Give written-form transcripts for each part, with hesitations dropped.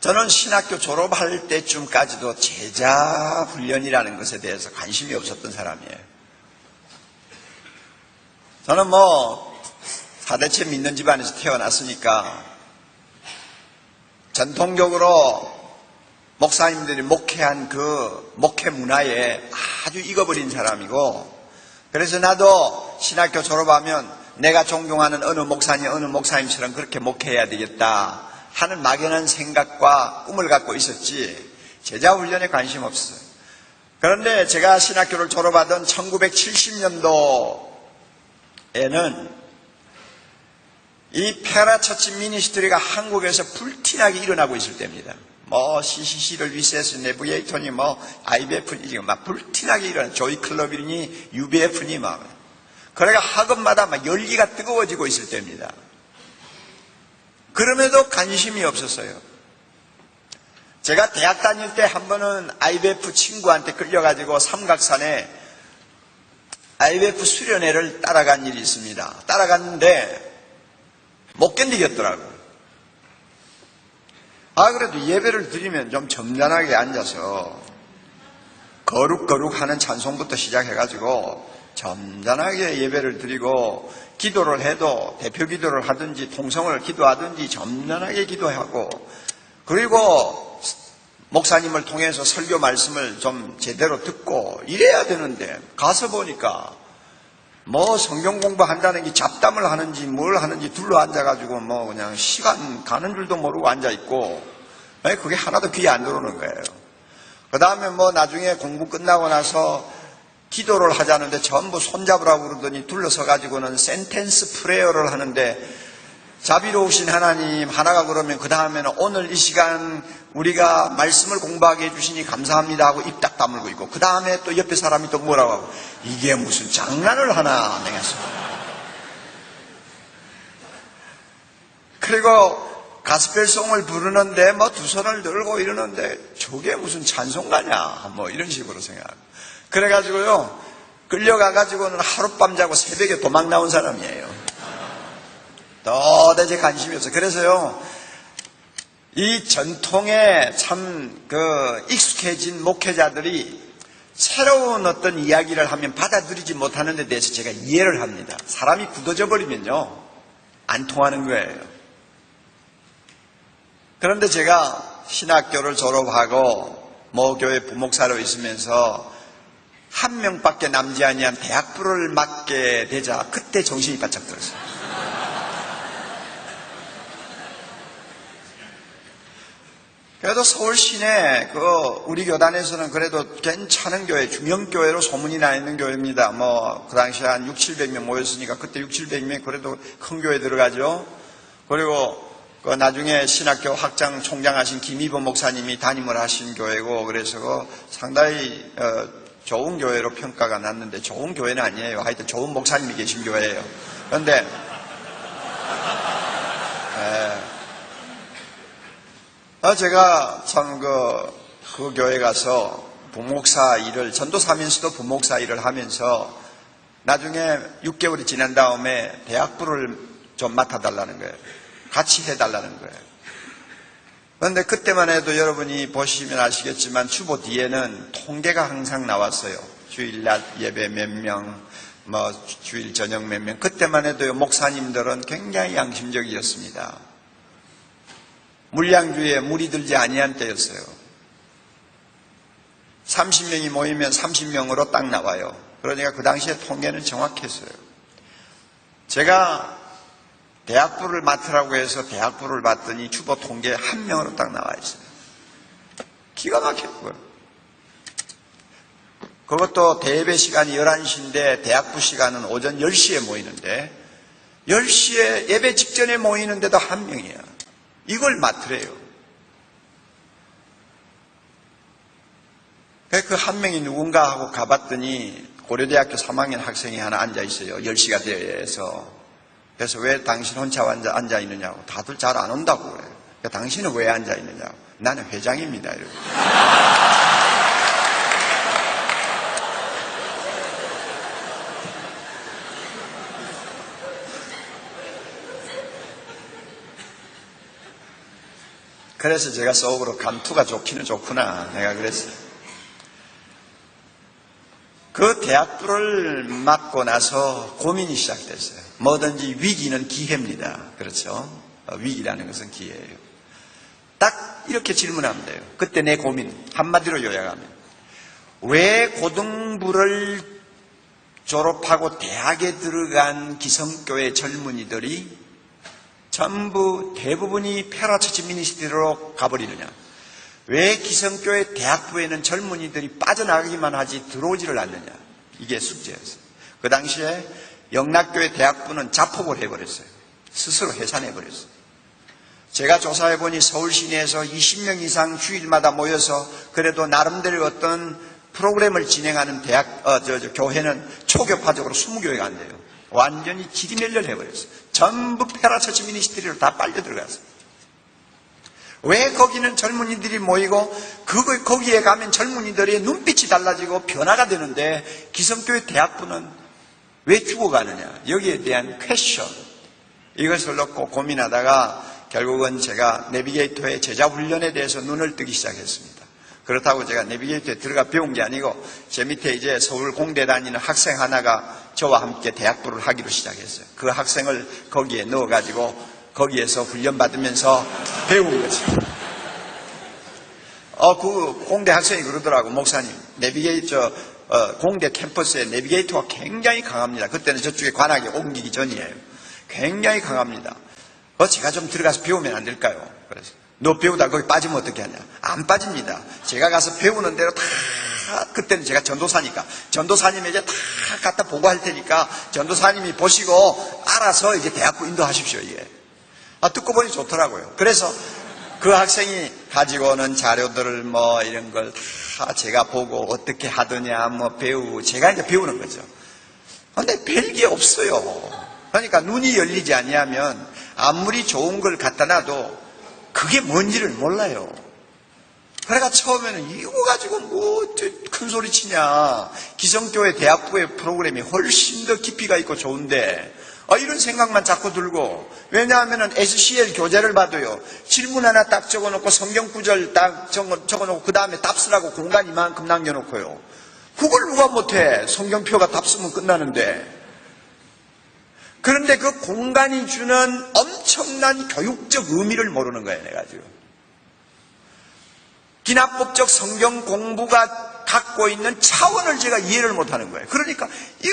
저는 신학교 졸업할 때쯤까지도 제자 훈련이라는 것에 대해서 관심이 없었던 사람이에요. 저는 사대체 믿는 집안에서 태어났으니까 전통적으로 목사님들이 목회한 그 목회 문화에 아주 익어버린 사람이고, 그래서 나도 신학교 졸업하면 내가 존경하는 어느 목사님처럼 그렇게 목회해야 되겠다 하는 막연한 생각과 꿈을 갖고 있었지 제자 훈련에 관심 없어요. 그런데 제가 신학교를 졸업하던 1970년도에는 이 페라처치 미니스트리가 한국에서 불티나게 일어나고 있을 때입니다. CCC를 위세스 내비게이터니 IBF니 지금 막 불티나게 일어나, 조이클럽이니 UBF니 그래가 학업마다 열기가 뜨거워지고 있을 때입니다. 그럼에도 관심이 없었어요. 제가 대학 다닐 때 한 번은 IBF 친구한테 끌려가지고 삼각산에 IBF 수련회를 따라간 일이 있습니다. 따라갔는데 못 견디겠더라고요. 그래도 예배를 드리면 좀 점잖하게 앉아서 거룩거룩 하는 찬송부터 시작해가지고 점잖하게 예배를 드리고, 기도를 해도 대표 기도를 하든지 통성을 기도하든지 점잖하게 기도하고, 그리고 목사님을 통해서 설교 말씀을 좀 제대로 듣고 이래야 되는데, 가서 보니까 성경 공부한다는 게 잡담을 하는지 뭘 하는지 둘러 앉아가지고 그냥 시간 가는 줄도 모르고 앉아있고, 그게 하나도 귀에 안 들어오는 거예요. 그 다음에 나중에 공부 끝나고 나서 기도를 하자는데 전부 손잡으라고 그러더니 둘러서가지고는 센텐스 프레어를 하는데, 자비로우신 하나님 하나가 그러면 그 다음에는 오늘 이 시간 우리가 말씀을 공부하게 해주시니 감사합니다 하고 입 딱 다물고 있고, 그 다음에 또 옆에 사람이 또 뭐라고 하고, 이게 무슨 장난을 하나 내겠어. 그리고 가스펠송을 부르는데 두 손을 들고 이러는데 저게 무슨 찬송가냐 이런 식으로 생각하고, 그래가지고요 끌려가가지고는 하룻밤 자고 새벽에 도망 나온 사람이에요. 도대체 관심이 없어요. 그래서요 이 전통에 참 익숙해진 목회자들이 새로운 어떤 이야기를 하면 받아들이지 못하는 데 대해서 제가 이해를 합니다. 사람이 굳어져 버리면요 안 통하는 거예요. 그런데 제가 신학교를 졸업하고 교회 부목사로 있으면서 한 명밖에 남지 아니한 대학부를 맡게 되자 그때 정신이 바짝 들었어요. 그래도 서울 시내 우리 교단에서는 그래도 괜찮은 교회, 중형교회로 소문이 나 있는 교회입니다. 그 당시에 한 600~700명 모였으니까 그때 600~700명 그래도 큰 교회 들어가죠. 그리고 나중에 신학교 학장 총장하신 김희보 목사님이 담임을 하신 교회고, 그래서 상당히 좋은 교회로 평가가 났는데, 좋은 교회는 아니에요. 하여튼 좋은 목사님이 계신 교회예요. 그런데 제가 참 그 교회 가서 부목사 일을, 전도사면서도 부목사 일을 하면서 나중에 6개월이 지난 다음에 대학부를 좀 맡아달라는 거예요. 같이 해달라는 거예요. 그런데 그때만 해도 여러분이 보시면 아시겠지만 주보 뒤에는 통계가 항상 나왔어요. 주일날 예배 몇 명, 주일 저녁 몇 명. 그때만 해도 목사님들은 굉장히 양심적이었습니다. 물량주의에 물이 들지 아니한 때였어요. 30명이 모이면 30명으로 딱 나와요. 그러니까 그 당시에 통계는 정확했어요. 제가 대학부를 맡으라고 해서 대학부를 맡더니 주보 통계 한 명으로 딱 나와 있어요. 기가 막혔고요. 그것도 대예배 시간이 11시인데 대학부 시간은 오전 10시에 모이는데 10시에 예배 직전에 모이는데도 한 명이야. 이걸 맡으래요. 그 한 명이 누군가 하고 가봤더니 고려대학교 3학년 학생이 하나 앉아있어요. 10시가 되어서. 그래서 왜 당신 혼자 앉아있느냐고. 다들 잘 안 온다고 그래요. 그러니까 당신은 왜 앉아있느냐고. 나는 회장입니다. 이러고. 그래서 제가 속으로 감투가 좋기는 좋구나 내가 그랬어요. 그 대학부를 맡고 나서 고민이 시작됐어요. 뭐든지 위기는 기회입니다. 그렇죠? 위기라는 것은 기회예요. 딱 이렇게 질문하면 돼요. 그때 내 고민 한마디로 요약하면, 왜 고등부를 졸업하고 대학에 들어간 기성교회 젊은이들이 전부 대부분이 페라처치 미니스트리로 가버리느냐? 왜 기성교회 대학부에는 젊은이들이 빠져나가기만 하지 들어오지를 않느냐? 이게 숙제였어요. 그 당시에 영락교회 대학부는 자폭을 해버렸어요. 스스로 해산해버렸어요. 제가 조사해보니 서울 시내에서 20명 이상 주일마다 모여서 그래도 나름대로 어떤 프로그램을 진행하는 교회는 초교파적으로 20교회가 안 돼요. 완전히 지리멸렬해버렸어요. 전부 페라처치 미니스트리로 다 빨려 들어갔어요. 왜 거기는 젊은이들이 모이고 거기에 가면 젊은이들의 눈빛이 달라지고 변화가 되는데 기성교회 대학부는 왜 죽어가느냐? 여기에 대한 퀘션, 이것을 놓고 고민하다가 결국은 제가 내비게이터의 제자 훈련에 대해서 눈을 뜨기 시작했습니다. 그렇다고 제가 내비게이터에 들어가 배운 게 아니고 제 밑에 이제 서울 공대 다니는 학생 하나가 저와 함께 대학부를 하기로 시작했어요. 그 학생을 거기에 넣어가지고 거기에서 훈련받으면서 배운 거죠. 그 공대 학생이 그러더라고. 목사님, 내비게이터, 공대 캠퍼스에 내비게이터가 굉장히 강합니다. 그때는 저쪽에 관악에 옮기기 전이에요. 굉장히 강합니다. 제가 좀 들어가서 배우면 안 될까요? 그래서 너 배우다 거기 빠지면 어떻게 하냐? 안 빠집니다. 제가 가서 배우는 대로 다, 그때는 제가 전도사니까 전도사님에게 다 갖다 보고할 테니까 전도사님이 보시고 알아서 이제 대학부 인도하십시오. 이게 듣고 보니 좋더라고요. 그래서 그 학생이 가지고 오는 자료들을 이런 걸 다 제가 보고 어떻게 하더냐 배우고 제가 이제 배우는 거죠. 근데 별게 없어요. 그러니까 눈이 열리지 아니하면 아무리 좋은 걸 갖다 놔도 그게 뭔지를 몰라요. 그러니까 처음에는 이거 가지고 뭐 큰 소리 치냐. 기성교회 대학부의 프로그램이 훨씬 더 깊이가 있고 좋은데 이런 생각만 자꾸 들고, 왜냐하면 SCL 교재를 봐도요, 질문 하나 딱 적어놓고 성경 구절 딱 적어놓고 그 다음에 답 쓰라고 공간 이만큼 남겨놓고요. 그걸 누가 못해. 성경표가 답 쓰면 끝나는데. 그런데 그 공간이 주는 엄청난 교육적 의미를 모르는 거예요, 내가 지금. 기납법적 성경 공부가 갖고 있는 차원을 제가 이해를 못하는 거예요. 그러니까 이게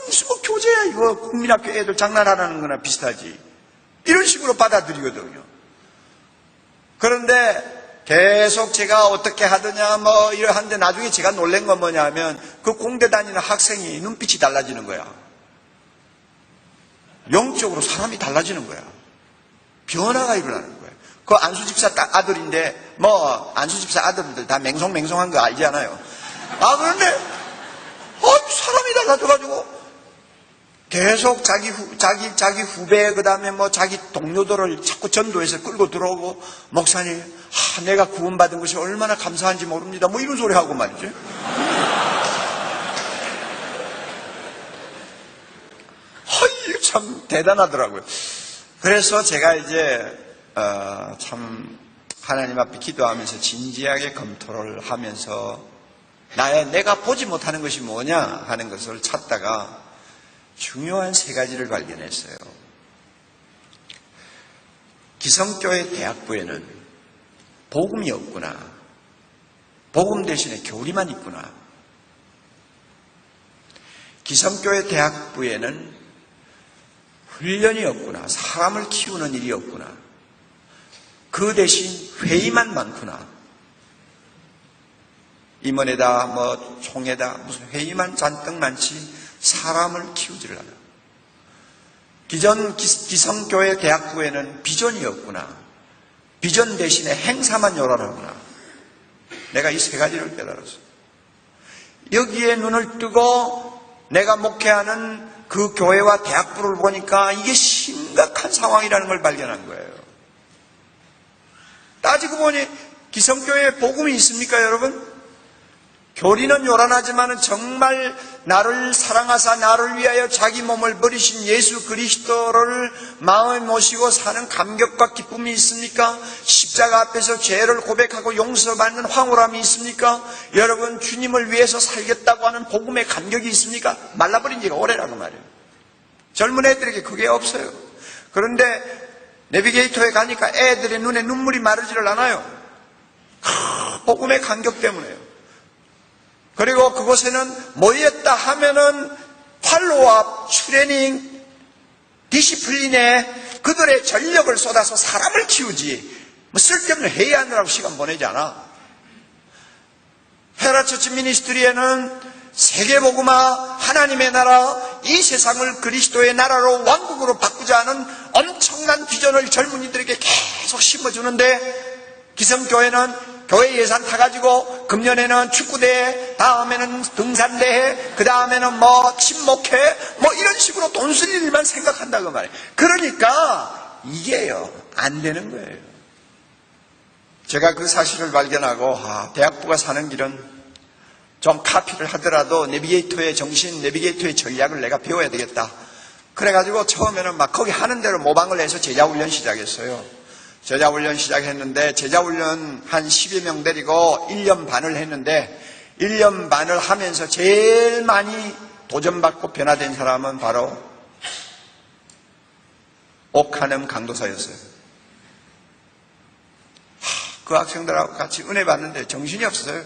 무슨 교재야, 이거 국민학교 애들 장난하라는 거나 비슷하지. 이런 식으로 받아들이거든요. 그런데 계속 제가 어떻게 하더냐 이러한데 나중에 제가 놀란 건 뭐냐면 그 공대 다니는 학생이 눈빛이 달라지는 거야. 영적으로 사람이 달라지는 거야. 변화가 일어나는 거야. 그 안수집사 아들인데 안수집사 아들들 다 맹송맹송한 거 알잖아요. 그런데 사람이 달라져가지고 계속 자기 후배 그다음에 자기 동료들을 자꾸 전도해서 끌고 들어오고, 목사님 내가 구원받은 것이 얼마나 감사한지 모릅니다 이런 소리 하고 말이죠. 이거 참 대단하더라고요. 그래서 제가 이제 참 하나님 앞에 기도하면서 진지하게 검토를 하면서 내가 보지 못하는 것이 뭐냐 하는 것을 찾다가 중요한 3가지를 발견했어요. 기성교회 대학부에는 복음이 없구나. 복음 대신에 교리만 있구나. 기성교회 대학부에는 훈련이 없구나. 사람을 키우는 일이 없구나. 그 대신 회의만 많구나. 임원에다 총회다 무슨 회의만 잔뜩 많지 사람을 키우지를 않아. 기성교회 대학부에는 비전이 없구나. 비전 대신에 행사만 요란하구나. 내가 이 3가지를 깨달았어. 여기에 눈을 뜨고 내가 목회하는 그 교회와 대학부를 보니까 이게 심각한 상황이라는 걸 발견한 거예요. 따지고 보니 기성교회에 복음이 있습니까, 여러분? 교리는 요란하지만 정말 나를 사랑하사 나를 위하여 자기 몸을 버리신 예수 그리스도를 마음에 모시고 사는 감격과 기쁨이 있습니까? 십자가 앞에서 죄를 고백하고 용서받는 황홀함이 있습니까? 여러분, 주님을 위해서 살겠다고 하는 복음의 감격이 있습니까? 말라버린 지가 오래라고 말이에요. 젊은 애들에게 그게 없어요. 그런데 내비게이터에 가니까 애들의 눈에 눈물이 마르지를 않아요. 복음의 감격 때문에요. 그리고 그곳에는 모였다 하면은 팔로우업, 트레이닝, 디시플린에 그들의 전력을 쏟아서 사람을 키우지 뭐 쓸데없는 회의하느라고 시간 보내지 않아. 헤라처치 미니스트리에는 세계복음화, 하나님의 나라, 이 세상을 그리스도의 나라로 왕국으로 바꾸자 하는 엄청난 비전을 젊은이들에게 계속 심어주는데, 기성교회는 교회 예산 타가지고 금년에는 축구대회, 다음에는 등산대회, 그 다음에는 뭐 친목회, 뭐 이런 식으로 돈 쓸 일만 생각한다고 말이에요. 그러니까 이게요, 안 되는 거예요. 제가 그 사실을 발견하고 대학부가 사는 길은 좀 카피를 하더라도 내비게이터의 정신, 내비게이터의 전략을 내가 배워야 되겠다. 그래가지고 처음에는 막 거기 하는 대로 모방을 해서 제자훈련 시작했어요. 제자훈련 시작했는데 제자훈련 한 10여 명 데리고 1년 반을 했는데 1년 반을 하면서 제일 많이 도전받고 변화된 사람은 바로 옥하는 강도사였어요. 그 학생들하고 같이 은혜 받는데 정신이 없어요.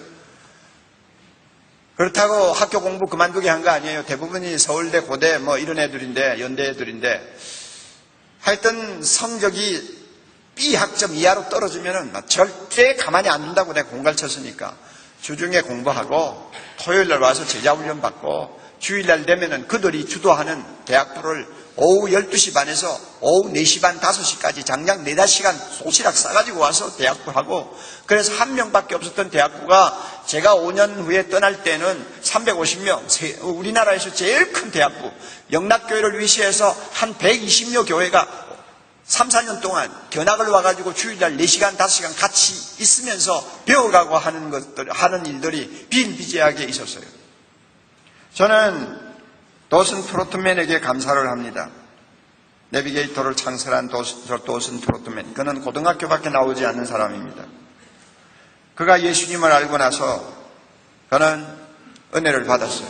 그렇다고 학교 공부 그만두게 한 거 아니에요. 대부분이 서울대, 고대 뭐 이런 애들인데, 연대 애들인데 하여튼 성적이 B학점 이하로 떨어지면은 절대 가만히 안 둔다고 내가 공갈 쳤으니까 주중에 공부하고 토요일날 와서 제자훈련 받고 주일날 되면은 그들이 주도하는 대학부를 오후 12시 반에서 오후 4시 반, 5시까지 장장 4-5시간 소시락 싸가지고 와서 대학부 하고, 그래서 한 명밖에 없었던 대학부가 제가 5년 후에 떠날 때는 350명, 우리나라에서 제일 큰 대학부, 영락교회를 위시해서 한 120여 교회가 3-4년 동안 견학을 와가지고 주일날 4시간, 5시간 같이 있으면서 배워가고 하는 일들이 비일비재하게 있었어요. 저는 도슨 트로트맨에게 감사를 합니다. 내비게이터를 창설한 도슨 트로트맨. 그는 고등학교밖에 나오지 않는 사람입니다. 그가 예수님을 알고 나서 그는 은혜를 받았어요.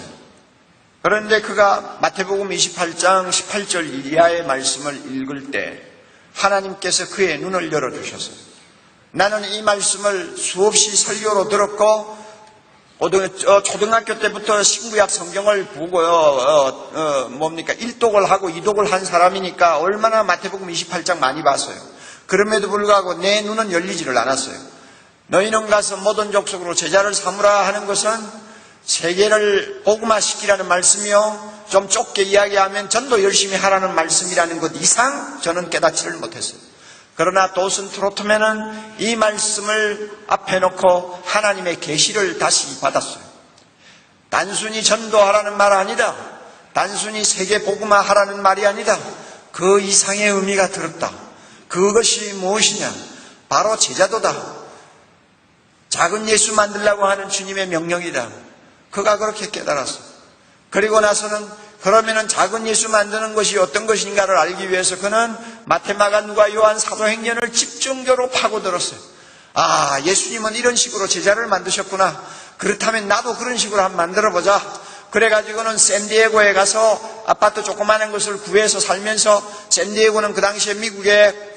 그런데 그가 마태복음 28장 18절 이하의 말씀을 읽을 때 하나님께서 그의 눈을 열어주셨어요. 나는 이 말씀을 수없이 설교로 들었고 초등학교 때부터 신구약 성경을 보고요, 일독을 하고 이독을 한 사람이니까 얼마나 마태복음 28장 많이 봤어요. 그럼에도 불구하고 내 눈은 열리지를 않았어요. 너희는 가서 모든 족속으로 제자를 삼으라 하는 것은 세계를 복음화시키라는 말씀이요, 좀 좁게 이야기하면 전도 열심히 하라는 말씀이라는 것 이상 저는 깨닫지를 못했어요. 그러나 도슨 트로트맨은 이 말씀을 앞에 놓고 하나님의 계시를 다시 받았어요. 단순히 전도하라는 말 아니다. 단순히 세계 복음화 하라는 말이 아니다. 그 이상의 의미가 들었다. 그것이 무엇이냐? 바로 제자도다. 작은 예수 만들려고 하는 주님의 명령이다. 그가 그렇게 깨달았어. 그리고 나서는 그러면은 작은 예수 만드는 것이 어떤 것인가를 알기 위해서 그는 마태, 마가, 누가, 요한 사도행전을 집중적으로 파고들었어요. 아, 예수님은 이런 식으로 제자를 만드셨구나. 그렇다면 나도 그런 식으로 한번 만들어보자. 그래가지고는 샌디에고에 가서 아파트 조그마한 것을 구해서 살면서, 샌디에고는 그 당시에 미국의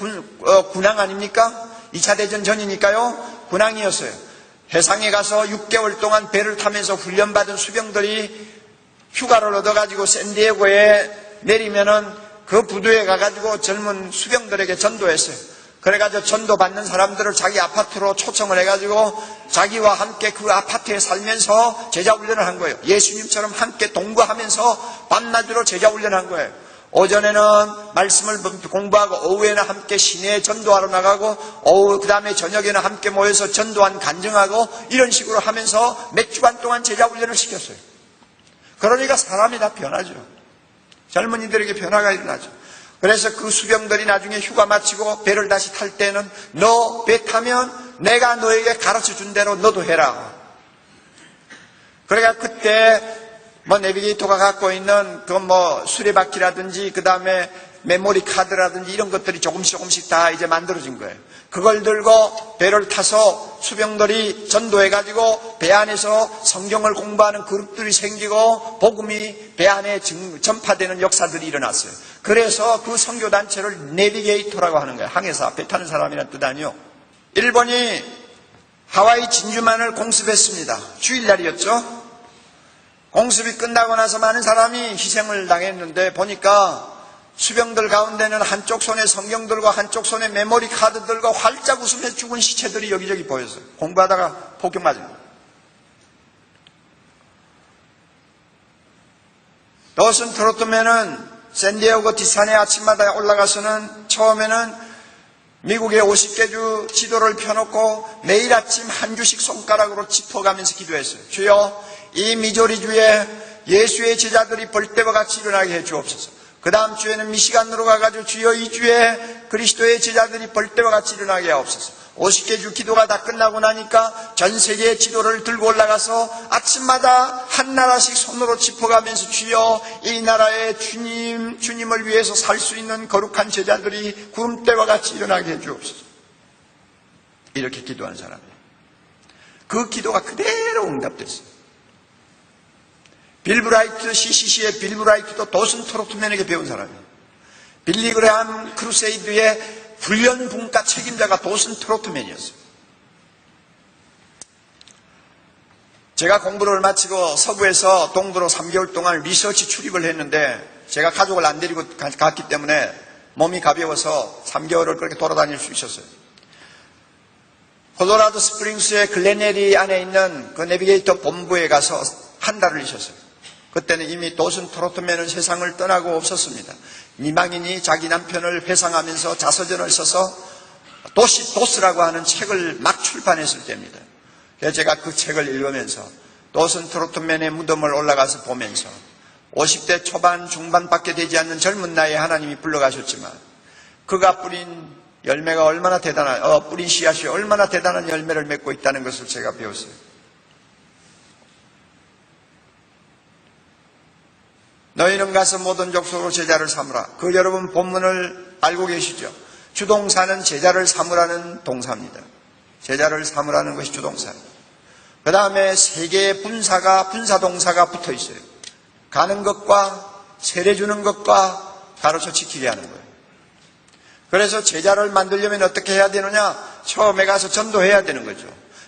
군항 아닙니까? 2차 대전 전이니까요. 군항이었어요. 해상에 가서 6개월 동안 배를 타면서 훈련받은 수병들이 휴가를 얻어가지고 샌디에고에 내리면은 그 부두에 가가지고 젊은 수병들에게 전도했어요. 그래가지고 전도받는 사람들을 자기 아파트로 초청을 해가지고 자기와 함께 그 아파트에 살면서 제자훈련을 한 거예요. 예수님처럼 함께 동거하면서 밤낮으로 제자훈련을 한 거예요. 오전에는 말씀을 공부하고 오후에는 함께 시내에 전도하러 나가고 그 다음에 저녁에는 함께 모여서 전도한 간증하고 이런 식으로 하면서 몇 주간 동안 제자훈련을 시켰어요. 그러니까 사람이 다 변하죠. 젊은이들에게 변화가 일어나죠. 그래서 그 수병들이 나중에 휴가 마치고 배를 다시 탈 때는 너 배 타면 내가 너에게 가르쳐 준 대로 너도 해라. 그러니까 그때 뭐 내비게이터가 갖고 있는 그 뭐 수레바퀴라든지 그 다음에 메모리 카드라든지 이런 것들이 조금씩 다 이제 만들어진 거예요. 그걸 들고 배를 타서 수병들이 전도해가지고 배 안에서 성경을 공부하는 그룹들이 생기고 복음이 배 안에 전파되는 역사들이 일어났어요. 그래서 그 선교단체를 내비게이터라고 하는 거예요. 항해사, 배 타는 사람이란 뜻 아니요. 일본이 하와이 진주만을 공습했습니다. 주일날이었죠. 공습이 끝나고 나서 많은 사람이 희생을 당했는데 보니까 수병들 가운데는 한쪽 손에 성경 들고 한쪽 손에 메모리 카드 들고 활짝 웃으며 죽은 시체들이 여기저기 보였어요. 공부하다가 폭격 맞은 거예요. 도슨 트로트맨은 샌디에고 디산에 아침마다 올라가서는 처음에는 미국의 50개 주 지도를 펴놓고 매일 아침 한 주씩 손가락으로 짚어가면서 기도했어요. 주여, 이 미조리주에 예수의 제자들이 벌떼와 같이 일어나게 해 주옵소서. 그 다음 주에는 미시간으로 가가지고 주여, 이 주에 그리스도의 제자들이 벌떼와 같이 일어나게 하옵소서. 50개 주 기도가 다 끝나고 나니까 전 세계의 지도를 들고 올라가서 아침마다 한 나라씩 손으로 짚어가면서 주여, 이 나라의 주님을 위해서 살 수 있는 거룩한 제자들이 구름대와 같이 일어나게 해 주옵소서. 이렇게 기도한 사람이에요. 그 기도가 그대로 응답됐어요. 빌 브라이트, CCC의 빌 브라이트도 도슨 트로트맨에게 배운 사람이에요. 빌리 그레함 크루세이드의 훈련 분과 책임자가 도슨 트로트맨이었어요. 제가 공부를 마치고 서부에서 동부로 3개월 동안 리서치 출입을 했는데 제가 가족을 안 데리고 갔기 때문에 몸이 가벼워서 3개월을 그렇게 돌아다닐 수 있었어요. 콜로라도 스프링스의 글렌에리 안에 있는 그 내비게이터 본부에 가서 한 달을 있었어요. 그때는 이미 도슨 트로트맨은 세상을 떠나고 없었습니다. 이방인이 자기 남편을 회상하면서 자서전을 써서 도스라고 하는 책을 막 출판했을 때입니다. 그래서 제가 그 책을 읽으면서 도슨 트로트맨의 무덤을 올라가서 보면서 50대 초반 중반밖에 되지 않는 젊은 나이에 하나님이 불러가셨지만 그가 뿌린 열매가 얼마나 뿌린 씨앗이 얼마나 대단한 열매를 맺고 있다는 것을 제가 배웠어요. 너희는 가서 모든 족속으로 제자를 삼으라. 그 여러분 본문을 알고 계시죠? 주동사는 제자를 삼으라는 동사입니다. 제자를 삼으라는 것이 주동사입니다. 그 다음에 세 개의 분사동사가 붙어 있어요. 가는 것과 세례 주는 것과 가르쳐 지키게 하는 거예요. 그래서 제자를 만들려면 어떻게 해야 되느냐? 처음에 가서 전도해야 되는 거죠.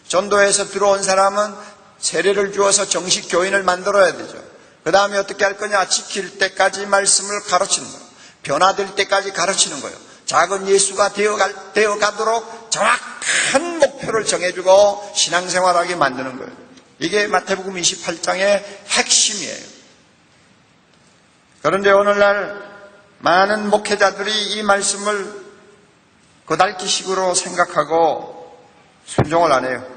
전도해서 들어온 사람은 세례를 주어서 정식 교인을 만들어야 되죠. 그 다음에 어떻게 할 거냐? 지킬 때까지 말씀을 가르치는 거예요. 변화될 때까지 가르치는 거예요. 작은 예수가 되어가도록 정확한 목표를 정해주고 신앙생활하게 만드는 거예요. 이게 마태복음 28장의 핵심이에요. 그런데 오늘날 많은 목회자들이 이 말씀을 고달기식으로 생각하고 순종을 안 해요.